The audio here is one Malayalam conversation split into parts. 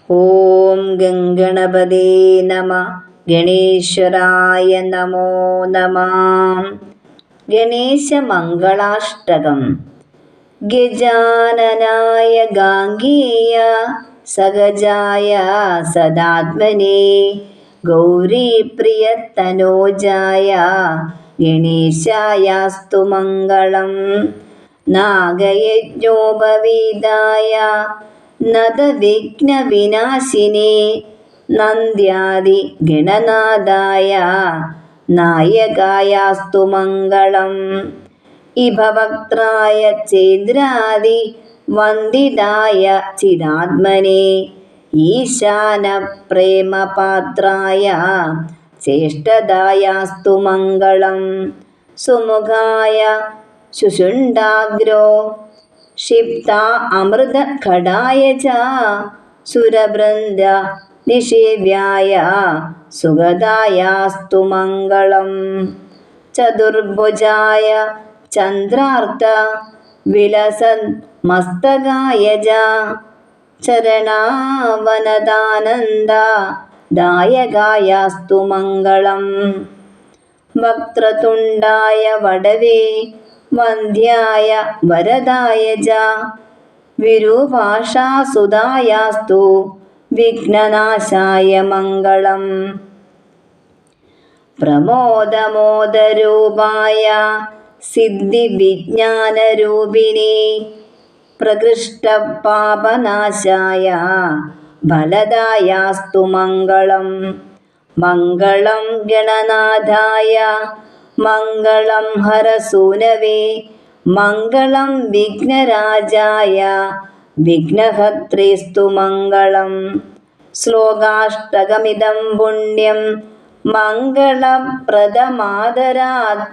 ഓം ഗംഗണപതേ നമ. ഗണേശ്വരായ നമോ നമ. ഗണേശമംഗളാഷ്ടകം. ഗജാനനായ ഗാംഗേയ സഹജായ സദാത്മനേ ഗൗരീപ്രിയതനോജായ ഗണേശായാസ്തു മംഗളം. നാഗയജ്ഞോപവീതായ നദവിഘ്നവിനാശിനേ നന്ദ്യാദി ഗണനാഥായ നായകായാസ്തു മംഗളം. ഇഭവക്ത്രായ ചേന്ദ്രാദി വന്ദിതായ ചിദാത്മനേ ഈശാന പ്രേമപാത്രായ ചേഷ്ടദായാസ്തു മംഗളം. സുമുഖായ ശുശുണ്ഡാഗ്രോ ക്ഷിപ്ത അമൃതഖടായ ച സുരവൃന്ദ നിഷേവ്യായ സുഗതായാസ്തു മംഗളം. ചതുർഭുജായ ചന്ദ്രാർത്ത വിലസൻ മസ്തകായ ച ചരണാവനതാനന്ദ ദായകായാസ്തു മംഗളം. വക്രതുണ്ഡായ വടവേ വന്ധ്യായ വരദായ ച വിരൂപാക്ഷാസുതായാസ്തു വിഘ്നനാശായ മംഗളം. പ്രമോദമോദരൂപായ സിദ്ധിവിജ്ഞാനരൂപിണേ പ്രകൃഷ്ടപാപനാശായ ഫലദായാസ്തു മംഗളം. മംഗളം ഗണനാഥായ മംഗളം ഹരസൂനവേ മംഗളം വിഘ്നരാജായ വിഘ്നഹർത്രേസ്തു മംഗളം. ശ്ലോകാഷ്ടകമിദം പുണ്യം മംഗളപ്രദമാദരാത്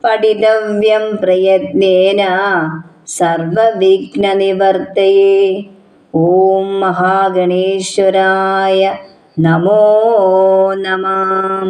പഠിതവ്യം പ്രയത്നേന സർവവിഘ്നനിവർത്തയേ. ഓം മഹാഗണേശ്വരായ നമോ നമഃ.